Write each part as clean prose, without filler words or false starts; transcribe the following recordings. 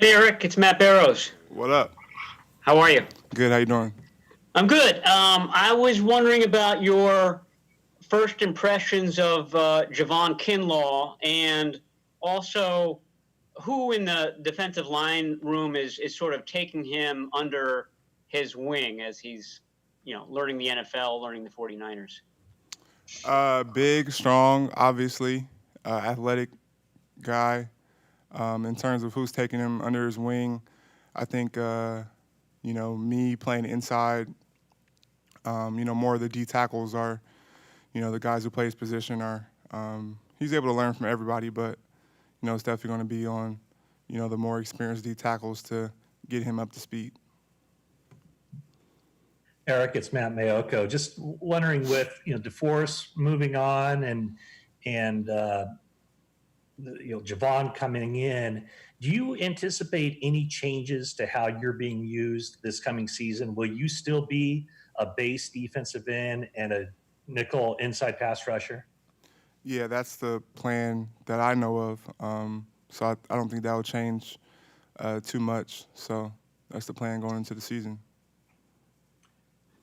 Hey Eric, it's Matt Barrows. What up? How are you? Good. How you doing? I'm good. I was wondering about your first impressions of Javon Kinlaw, and also who in the defensive line room is sort of taking him under his wing as he's learning the NFL, learning the 49ers. Big, strong, obviously, athletic guy. In terms of who's taking him under his wing, I think me playing inside. More of the D tackles are the guys who play his position are. He's able to learn from everybody, but it's definitely going to be on the more experienced D tackles to get him up to speed. Eric, it's Matt Mayoko. Just wondering, with DeForest moving on and Javon coming in, do you anticipate any changes to how you're being used this coming season? Will you still be a base defensive end and a nickel inside pass rusher? Yeah, that's the plan that I know of. So I don't think that will change too much. So that's the plan going into the season.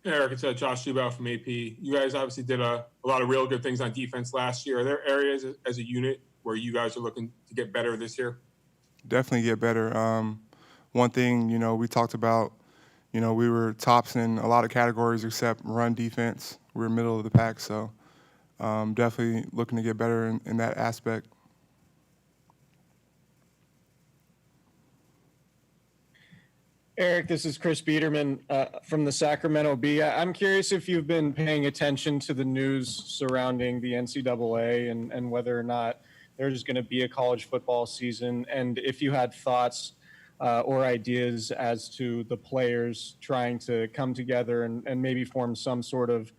Hey, Eric, it's Josh Dubow from AP. You guys obviously did a lot of real good things on defense last year. Are there areas as a unit where you guys are looking to get better this year? Definitely get better. One thing, we talked about, we were tops in a lot of categories except run defense. We were middle of the pack, so definitely looking to get better in that aspect. Eric, this is Chris Biederman from the Sacramento Bee. I'm curious if you've been paying attention to the news surrounding the NCAA and whether or not there's going to be a college football season, and if you had thoughts or ideas as to the players trying to come together and maybe form some sort of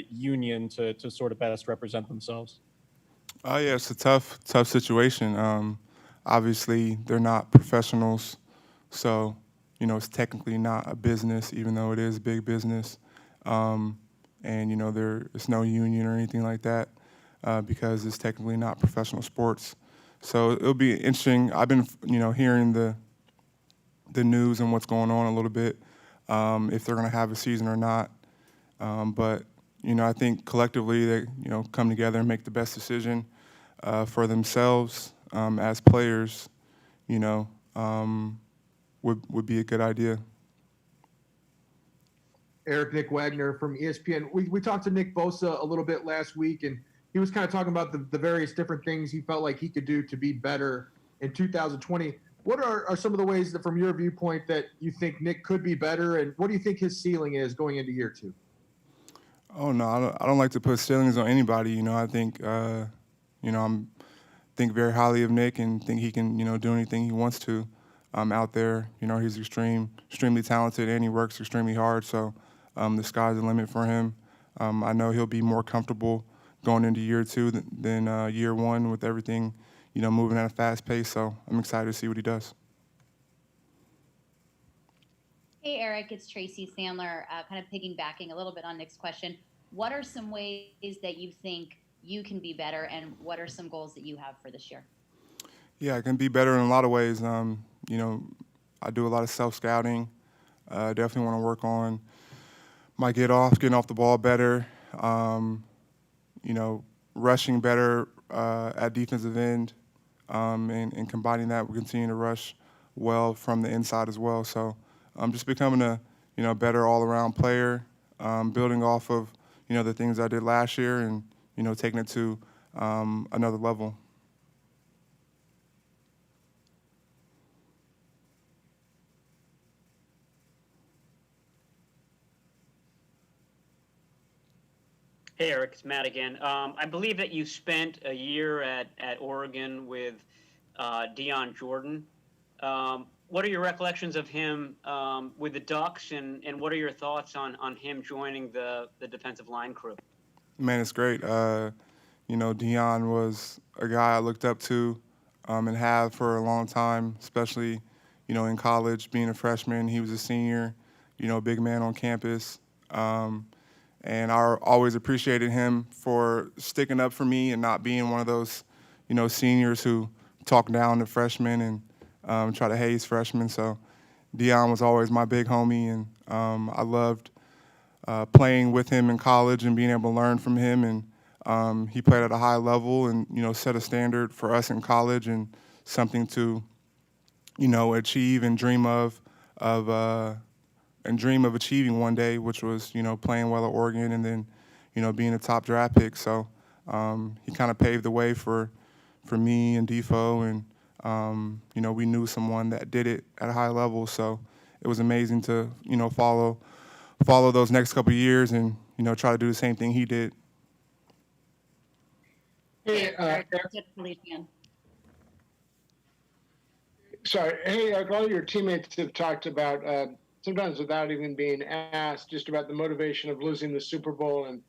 union to sort of best represent themselves. Yeah, it's a tough situation. Obviously, they're not professionals, so it's technically not a business, even though it is big business. And there's no union or anything like that because it's technically not professional sports. So it'll be interesting. I've been hearing the news and what's going on a little bit, if they're going to have a season or not. But I think collectively they come together and make the best decision for themselves as players. Would be a good idea. Nick Wagner from ESPN. We talked to Nick Bosa a little bit last week, and he was kind of talking about the various different things he felt like he could do to be better in 2020. What are some of the ways that, from your viewpoint, that you think Nick could be better, and what do you think his ceiling is going into year two? Oh no, I don't like to put ceilings on anybody. I think I'm think very highly of Nick and think he can do anything he wants to. Out there, he's extremely talented, and he works extremely hard. So the sky's the limit for him. I know he'll be more comfortable going into year two than year one with everything, moving at a fast pace. So I'm excited to see what he does. Hey, Eric, it's Tracy Sandler. Kind of piggybacking a little bit on Nick's question. What are some ways that you think you can be better, and what are some goals that you have for this year? Yeah, I can be better in a lot of ways. I do a lot of self-scouting. Definitely want to work on my getting off the ball better. Rushing better at defensive end, and combining that, we continue to rush well from the inside as well. So I'm just becoming a better all-around player, building off of the things I did last year, and taking it to another level. Hey Eric, it's Matt again. I believe that you spent a year at Oregon with Deion Jordan. What are your recollections of him with the Ducks, and what are your thoughts on him joining the defensive line crew? Man, it's great. Deion was a guy I looked up to and have for a long time, especially, in college, being a freshman. He was a senior, big man on campus. And I always appreciated him for sticking up for me and not being one of those, seniors who talk down to freshmen and, try to haze freshmen. So Dion was always my big homie, and I loved playing with him in college and being able to learn from him. And he played at a high level and, set a standard for us in college and something to, achieve and dream of achieving one day, which was, playing well at Oregon and then, being a top draft pick. So he kind of paved the way for me and Defo, and, we knew someone that did it at a high level. So it was amazing to, follow those next couple of years and, try to do the same thing he did. Hey, sorry. Hey, all your teammates have talked about, sometimes without even being asked, just about the motivation of losing the Super Bowl and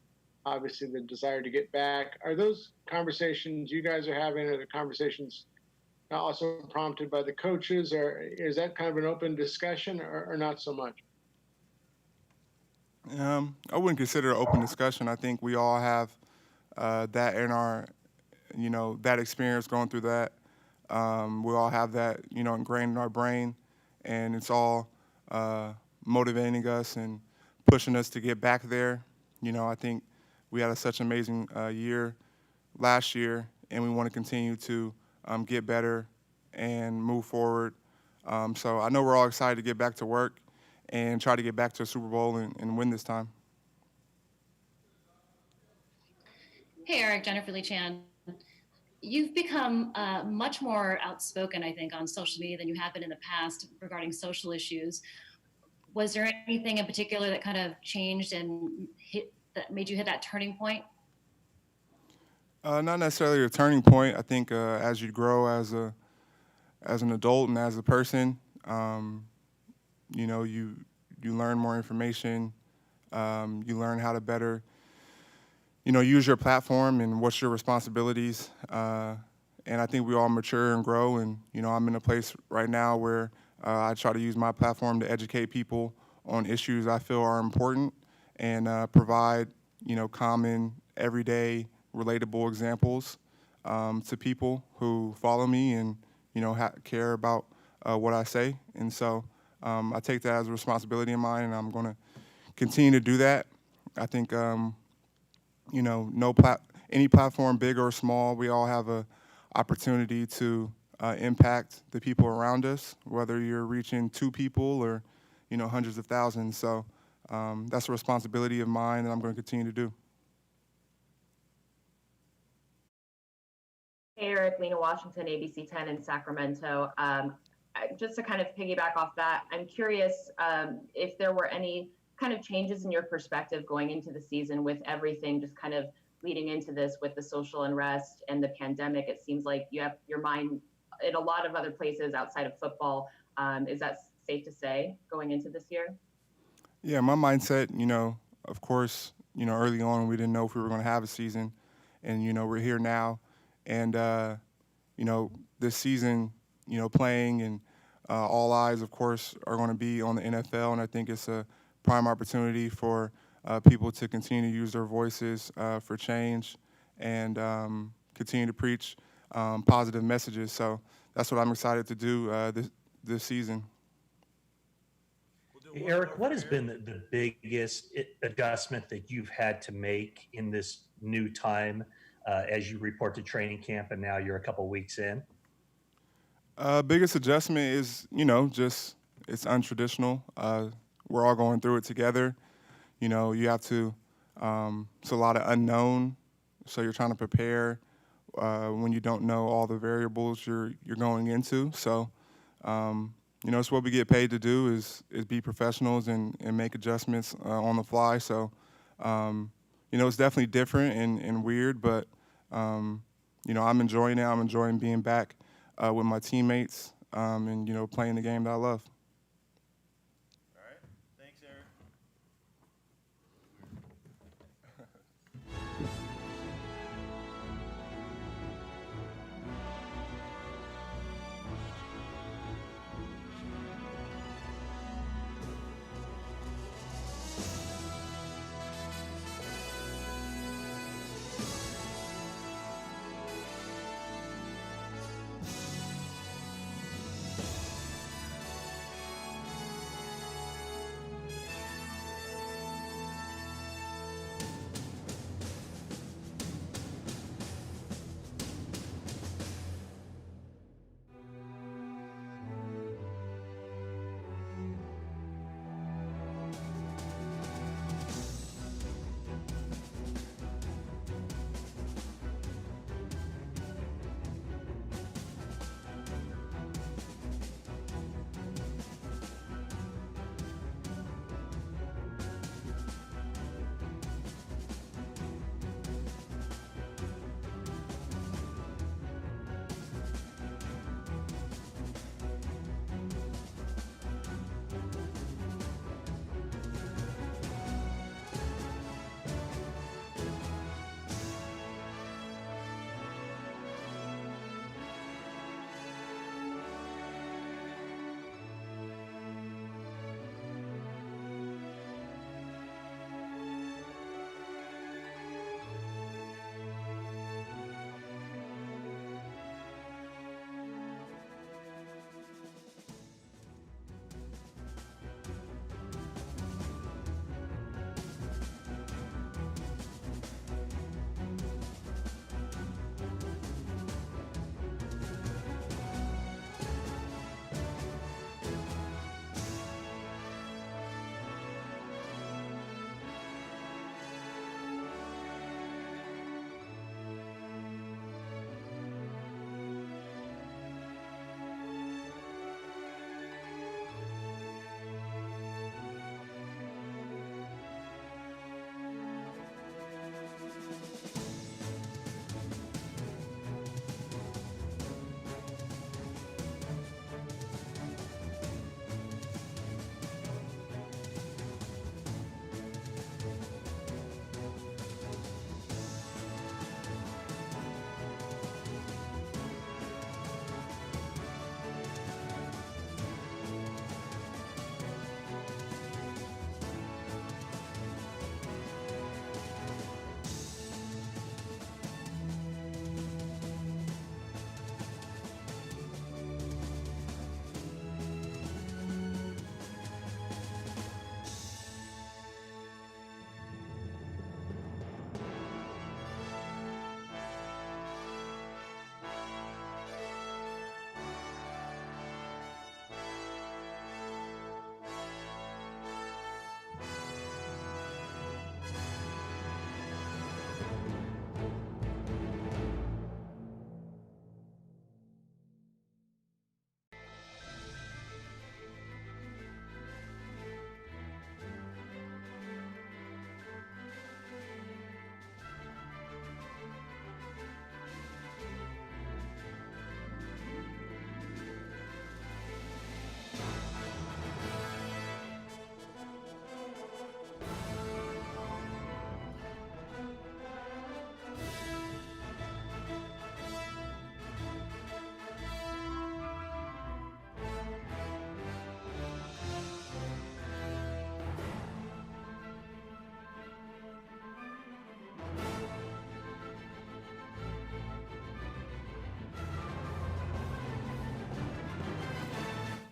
obviously the desire to get back. Are those conversations you guys are having, or the conversations also prompted by the coaches, or is that kind of an open discussion, or not so much? I wouldn't consider it an open discussion. I think we all have that in our, that experience going through that. We all have that, ingrained in our brain, and it's all motivating us and pushing us to get back there. I think we had such an amazing year last year, and we want to continue to get better and move forward. So I know we're all excited to get back to work and try to get back to a Super Bowl and win this time. Hey, Eric, Jennifer Lee Chan. You've become much more outspoken, I think, on social media than you have been in the past regarding social issues. Was there anything in particular that kind of changed and that made you hit that turning point? Not necessarily a turning point. I think as you grow as an adult and as a person, you learn more information. You learn how to better, use your platform and what's your responsibilities. And I think we all mature and grow. And, I'm in a place right now where I try to use my platform to educate people on issues I feel are important and provide, common, everyday, relatable examples to people who follow me and, care about what I say. And so I take that as a responsibility of mine, and I'm going to continue to do that. I think, any platform, big or small, we all have a opportunity to impact the people around us, whether you're reaching 2 people or, hundreds of thousands. So that's a responsibility of mine that I'm going to continue to do. Hey, Eric, Lena Washington, ABC 10 in Sacramento. Just to kind of piggyback off that, I'm curious if there were any kind of changes in your perspective going into the season with everything just kind of leading into this with the social unrest and the pandemic. It seems like you have your mind in a lot of other places outside of football. Is that safe to say going into this year? Yeah, my mindset, of course, early on we didn't know if we were going to have a season, and, we're here now. And, this season, playing and all eyes, of course, are going to be on the NFL. And I think it's a prime opportunity for people to continue to use their voices for change and continue to preach positive messages. So that's what I'm excited to do this season. Eric, what has been the biggest adjustment that you've had to make in this new time as you report to training camp and now you're a couple weeks in? Biggest adjustment is, just it's untraditional. We're all going through it together. You have to, it's a lot of unknown, so you're trying to prepare when you don't know all the variables you're going into. So, it's what we get paid to do is be professionals and make adjustments on the fly. So, it's definitely different and weird, but, I'm enjoying it. I'm enjoying being back with my teammates and, playing the game that I love. All right. Thanks, Eric.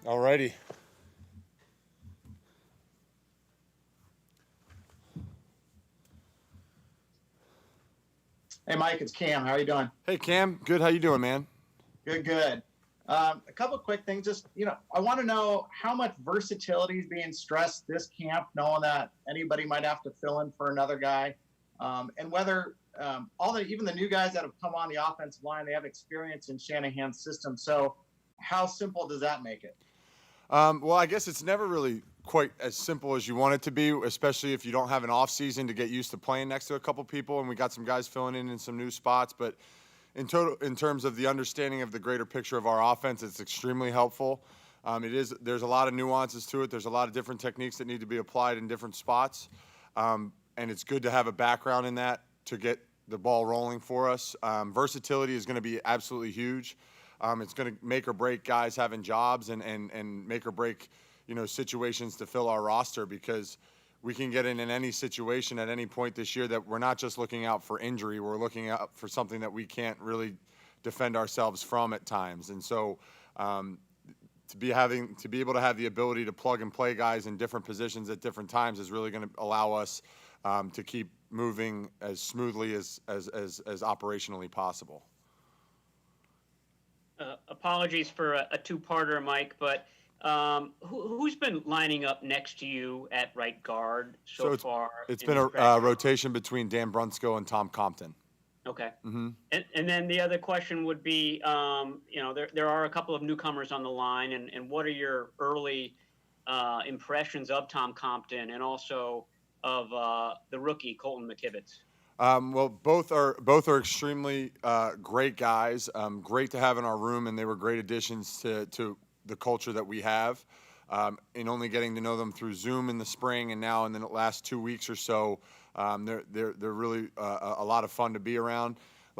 All righty. Hey, Mike, it's Cam. How are you doing? Hey, Cam. Good. How you doing, man? Good, good. A couple of quick things. Just, I want to know how much versatility is being stressed this camp, knowing that anybody might have to fill in for another guy, and whether even the new guys that have come on the offensive line, they have experience in Shanahan's system. So how simple does that make it? Well, I guess it's never really quite as simple as you want it to be, especially if you don't have an off season to get used to playing next to a couple people. And we got some guys filling in some new spots, but in terms of the understanding of the greater picture of our offense, it's extremely helpful. There's a lot of nuances to it. There's a lot of different techniques that need to be applied in different spots. And it's good to have a background in that to get the ball rolling for us. Versatility is going to be absolutely huge. It's going to make or break guys having jobs and make or break, situations to fill our roster, because we can get in any situation at any point this year that we're not just looking out for injury. We're looking out for something that we can't really defend ourselves from at times. And so to be able to have the ability to plug and play guys in different positions at different times is really going to allow us to keep moving as smoothly as operationally possible. Apologies for a two-parter, Mike, but who's been lining up next to you at right guard so far? It's been a rotation between Dan Brunskill and Tom Compton. Okay. Mm-hmm. And then the other question would be, there are a couple of newcomers on the line, and what are your early impressions of Tom Compton and also of the rookie Colton McKivitz? Well, both are extremely great guys. Great to have in our room, and they were great additions to the culture that we have. In only getting to know them through Zoom in the spring and now in the last 2 weeks or so, they're really a lot of fun to be around.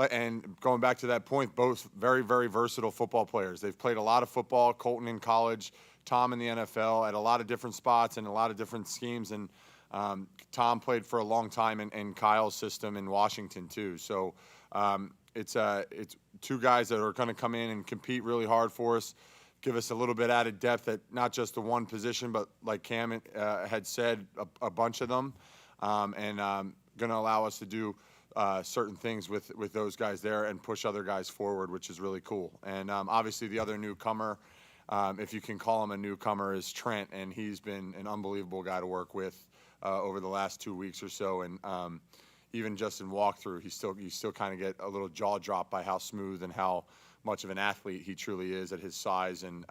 And going back to that point, both very, very versatile football players. They've played a lot of football. Colton in college, Tom in the NFL, at a lot of different spots and a lot of different schemes. And Tom played for a long time in Kyle's system in Washington too. So it's two guys that are going to come in and compete really hard for us, give us a little bit added depth at not just the one position, but like Cam had said, a bunch of them, and going to allow us to do certain things with those guys there and push other guys forward, which is really cool. And obviously the other newcomer, if you can call him a newcomer, is Trent, and he's been an unbelievable guy to work with over the last 2 weeks or so. And even just in walkthrough, you still kind of get a little jaw drop by how smooth and how much of an athlete he truly is at his size. And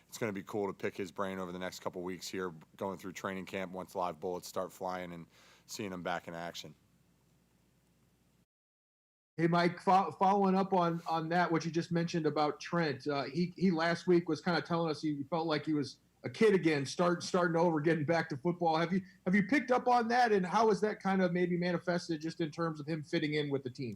it's going to be cool to pick his brain over the next couple weeks here, going through training camp once live bullets start flying and seeing him back in action. Hey, Mike, following up on that, what you just mentioned about Trent, he last week was kind of telling us he felt like he was a kid again, starting over, getting back to football. Have you picked up on that, and how is that kind of maybe manifested just in terms of him fitting in with the team?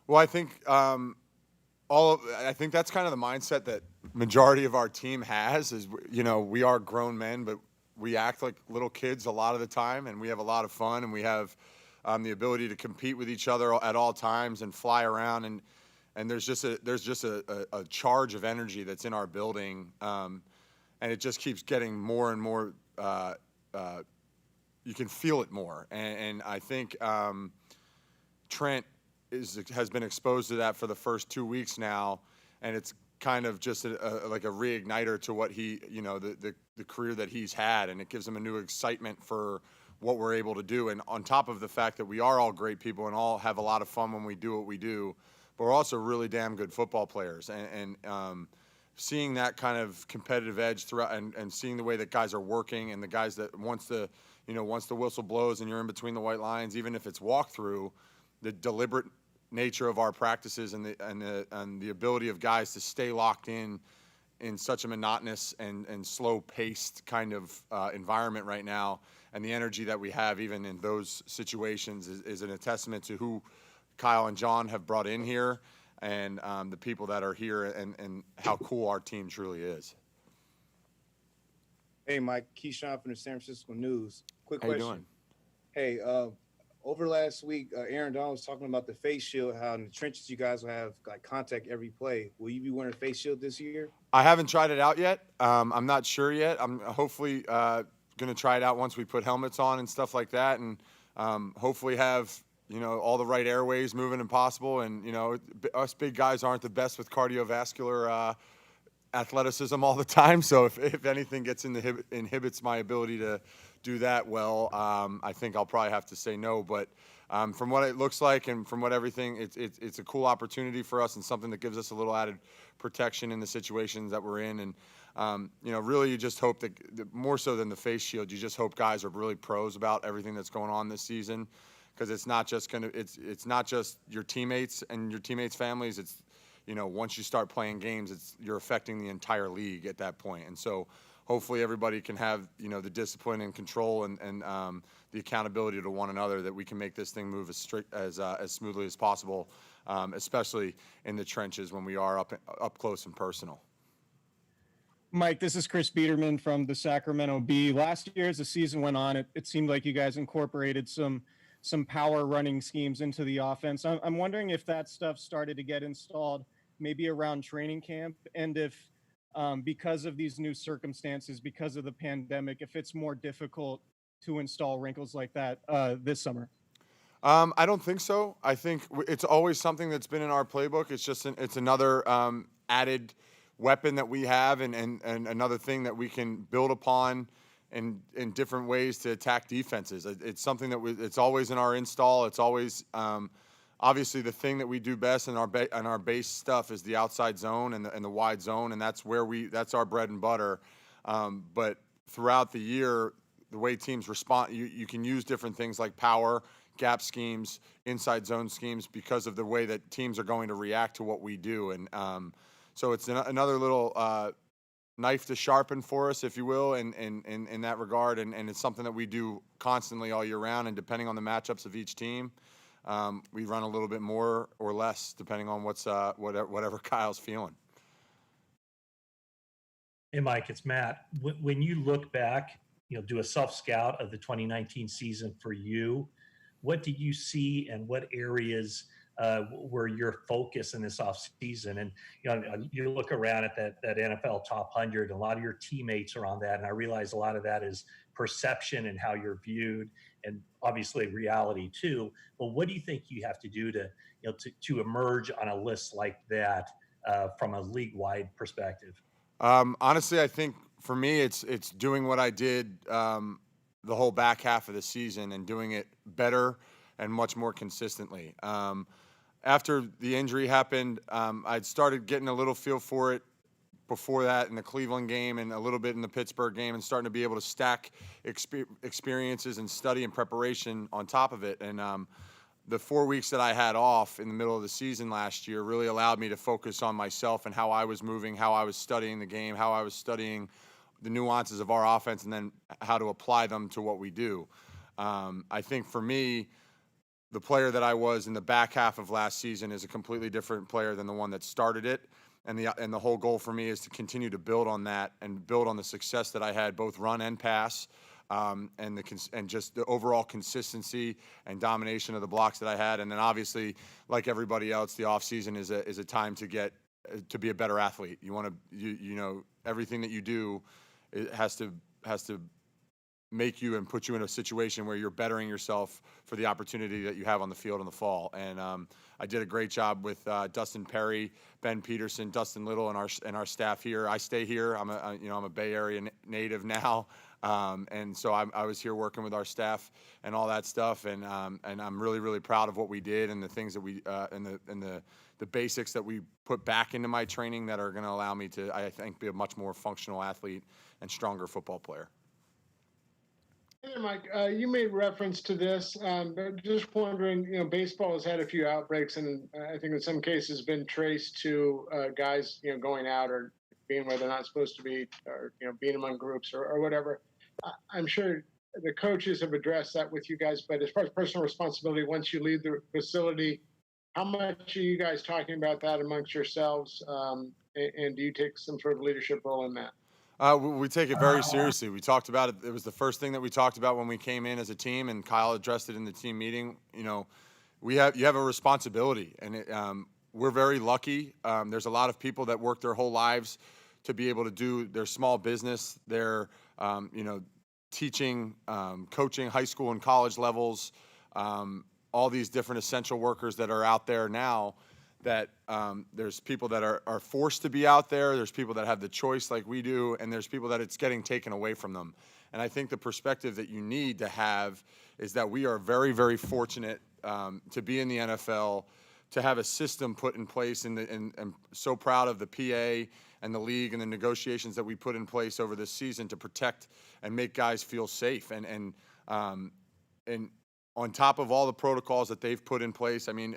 Well, I think I think that's kind of the mindset that majority of our team has. Is we are grown men, but we act like little kids a lot of the time, and we have a lot of fun, and we have the ability to compete with each other at all times and fly around, and there's just a charge of energy that's in our building, and it just keeps getting more and more. You can feel it more, and I think Trent has been exposed to that for the first 2 weeks now, and it's kind of just like a reigniter to what he, the career that he's had, and it gives him a new excitement for what we're able to do. And on top of the fact that we are all great people and all have a lot of fun when we do what we do, but we're also really damn good football players. And seeing that kind of competitive edge throughout, and seeing the way that guys are working, and the guys that once the whistle blows and you're in between the white lines, even if it's walkthrough, the deliberate nature of our practices and the ability of guys to stay locked in such a monotonous and slow-paced kind of environment right now, and the energy that we have even in those situations is a testament to who Kyle and John have brought in here, and the people that are here, and how cool our team truly is. Hey, Mike, Keyshawn from the San Francisco News. Quick How you question. doing? Hey, over last week, Aaron Donald was talking about the face shield, how in the trenches you guys will have like contact every play. Will you be wearing a face shield this year? I haven't tried it out yet. I'm not sure yet. I'm hopefully going to try it out once we put helmets on and stuff like that, and hopefully have all the right airways moving and possible. And us big guys aren't the best with cardiovascular athleticism all the time. So if anything gets inhibits my ability to do that well, I think I'll probably have to say no. But from what it looks like and from what everything, it's a cool opportunity for us and something that gives us a little added protection in the situations that we're in. And really, you just hope that more so than the face shield, you just hope guys are really pros about everything that's going on this season, because it's not just it's not just your teammates and your teammates' families. It's once you start playing games, you're affecting the entire league at that point. And so hopefully everybody can have, the discipline and control and the accountability to one another, that we can make this thing move as smoothly as possible, especially in the trenches when we are up close and personal. Mike, this is Chris Biederman from the Sacramento Bee. Last year, as the season went on, it seemed like you guys incorporated some power running schemes into the offense. I'm wondering if that stuff started to get installed maybe around training camp, and if because of these new circumstances, because of the pandemic, if it's more difficult to install wrinkles like that this summer. I don't think so. I think it's always something that's been in our playbook. It's just it's another added weapon that we have, and another thing that we can build upon in different ways to attack defenses. It's something that it's always in our install. It's always obviously the thing that we do best in our base stuff is the outside zone and the wide zone, and that's our bread and butter. But throughout the year, the way teams respond, you can use different things like power, gap schemes, inside zone schemes, because of the way that teams are going to react to what we do. And so it's another little knife to sharpen for us, if you will, in that regard. And it's something that we do constantly all year round. And depending on the matchups of each team, we run a little bit more or less depending on whatever Kyle's feeling. Hey, Mike, it's Matt. When you look back, do a self-scout of the 2019 season for you, what did you see and what areas were your focus in this off season? And you look around at that NFL top 100, a lot of your teammates are on that, and I realize a lot of that is perception and how you're viewed, and obviously reality too. But what do you think you have to do to emerge on a list like that from a league-wide perspective? Honestly, I think for me, it's doing what I did the whole back half of the season and doing it better and much more consistently. After the injury happened, I'd started getting a little feel for it before that in the Cleveland game and a little bit in the Pittsburgh game, and starting to be able to stack experiences and study and preparation on top of it. And the 4 weeks that I had off in the middle of the season last year really allowed me to focus on myself and how I was moving, how I was studying the game, how I was studying the nuances of our offense, and then how to apply them to what we do. I think for me, the player that I was in the back half of last season is a completely different player than the one that started it. And the whole goal for me is to continue to build on that and build on the success that I had, both run and pass, and just the overall consistency and domination of the blocks that I had. And then obviously, like everybody else, the off season is a time to be a better athlete. You want to everything that you do, it has to make you and put you in a situation where you're bettering yourself for the opportunity that you have on the field in the fall. And I did a great job with Dustin Perry, Ben Peterson, Dustin Little, and our staff here. I stay here. I'm a Bay Area native now, and so I was here working with our staff and all that stuff. And I'm really, really proud of what we did and the things that we and the basics that we put back into my training that are going to allow me to, I think, be a much more functional athlete and stronger football player. Hey, Mike, you made reference to this, but just wondering, baseball has had a few outbreaks, and I think in some cases been traced to guys, going out or being where they're not supposed to be, or, being among groups or whatever. I'm sure the coaches have addressed that with you guys, but as far as personal responsibility, once you leave the facility, how much are you guys talking about that amongst yourselves, and do you take some sort of leadership role in that? We take it very seriously. We talked about it. It was the first thing that we talked about when we came in as a team, and Kyle addressed it in the team meeting. You know, you have a responsibility, and we're very lucky. There's a lot of people that work their whole lives to be able to do their small business, their teaching, coaching, high school and college levels, all these different essential workers that are out there now. That there's people that are forced to be out there, there's people that have the choice like we do, and there's people that it's getting taken away from them. And I think the perspective that you need to have is that we are very, very fortunate to be in the NFL, to have a system put in place, and so proud of the PA and the league and the negotiations that we put in place over this season to protect and make guys feel safe. And on top of all the protocols that they've put in place, I mean,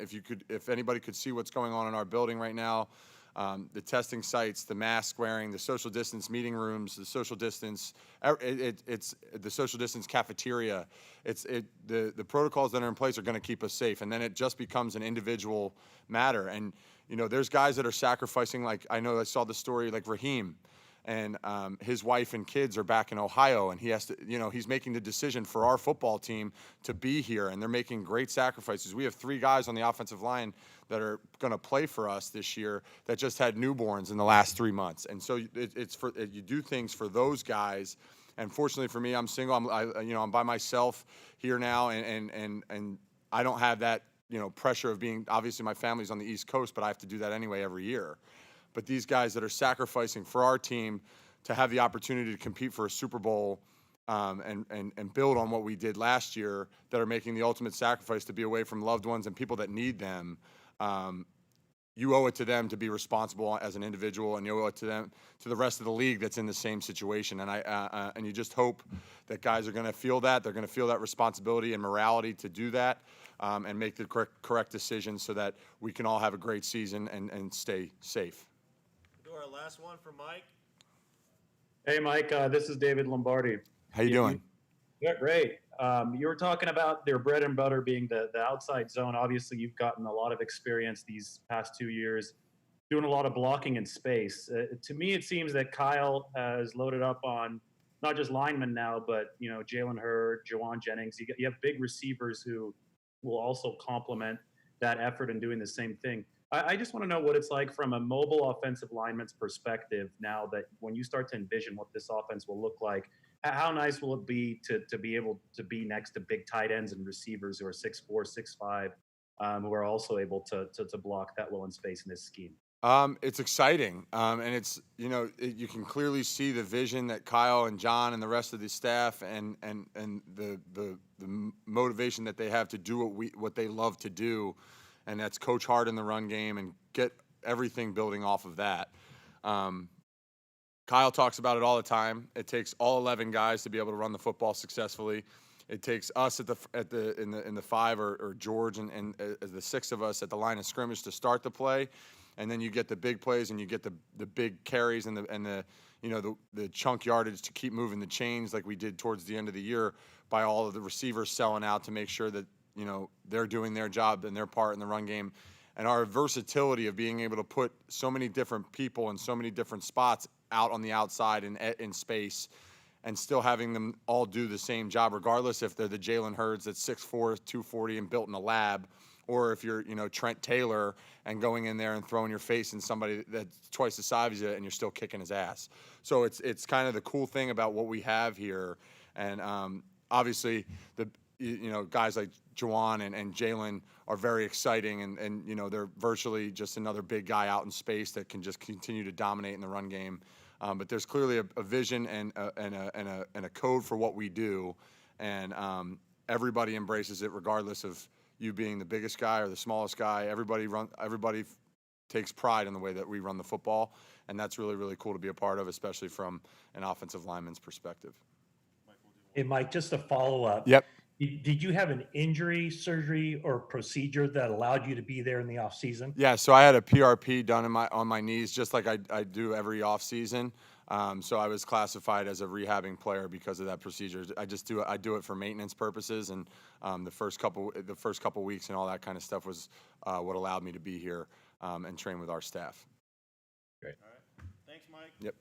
if anybody could see what's going on in our building right now, the testing sites, the mask wearing, the social distance meeting rooms, the social distance, it's the social distance cafeteria. The protocols that are in place are going to keep us safe, and then it just becomes an individual matter. And there's guys that are sacrificing. Like I know I saw the story, like Raheem. And his wife and kids are back in Ohio, and he has to, he's making the decision for our football team to be here, and they're making great sacrifices. We have 3 guys on the offensive line that are going to play for us this year that just had newborns in the last 3 months, and so you do things for those guys. And fortunately for me, I'm single. I'm by myself here now, and I don't have that pressure of being. Obviously, my family's on the East Coast, but I have to do that anyway every year. But these guys that are sacrificing for our team to have the opportunity to compete for a Super Bowl and build on what we did last year, that are making the ultimate sacrifice to be away from loved ones and people that need them, you owe it to them to be responsible as an individual, and you owe it to them, to the rest of the league that's in the same situation. And and you just hope that guys are going to feel that. They're going to feel that responsibility and morality to do that, and make the correct decisions so that we can all have a great season and stay safe. Our last one for Mike. Hey, Mike, this is David Lombardi. How you doing? Yeah, great. You were talking about their bread and butter being the outside zone. Obviously, you've gotten a lot of experience these past 2 years doing a lot of blocking in space. To me, it seems that Kyle has loaded up on not just linemen now, but, Jalen Hurd, Jawan Jennings. You have big receivers who will also complement that effort in doing the same thing. I just want to know what it's like from a mobile offensive lineman's perspective now that when you start to envision what this offense will look like, how nice will it be to be able to be next to big tight ends and receivers who are 6'4", 6'5", who are also able to block that well in space in this scheme? It's exciting, and it's you can clearly see the vision that Kyle and John and the rest of the staff and the motivation that they have to do what they love to do. And that's coach hard in the run game and get everything building off of that. Kyle talks about it all the time. It takes all 11 guys to be able to run the football successfully. It takes us in the 5 or George and the 6 of us at the line of scrimmage to start the play, and then you get the big plays and you get the big carries and the chunk yardage to keep moving the chains like we did towards the end of the year by all of the receivers selling out to make sure that they're doing their job and their part in the run game. And our versatility of being able to put so many different people in so many different spots out on the outside and in space, and still having them all do the same job, regardless if they're the Jalen Hurds that's 6'4", 240 and built in a lab, or if you're Trent Taylor and going in there and throwing your face in somebody that's twice the size of you and you're still kicking his ass. So it's kind of the cool thing about what we have here. And obviously guys like Jawan and Jalen are very exciting, and they're virtually just another big guy out in space that can just continue to dominate in the run game. But there's clearly a vision and a code for what we do, and everybody embraces it regardless of you being the biggest guy or the smallest guy. Everybody takes pride in the way that we run the football, and that's really, really cool to be a part of, especially from an offensive lineman's perspective. Hey, Mike, just a follow-up. Yep. Did you have an injury, surgery, or procedure that allowed you to be there in the off season? Yeah, so I had a PRP done on my knees, just like I do every off season. So I was classified as a rehabbing player because of that procedure. I do it for maintenance purposes, and the first couple weeks and all that kind of stuff was what allowed me to be here and train with our staff. Great. All right. Thanks, Mike. Yep.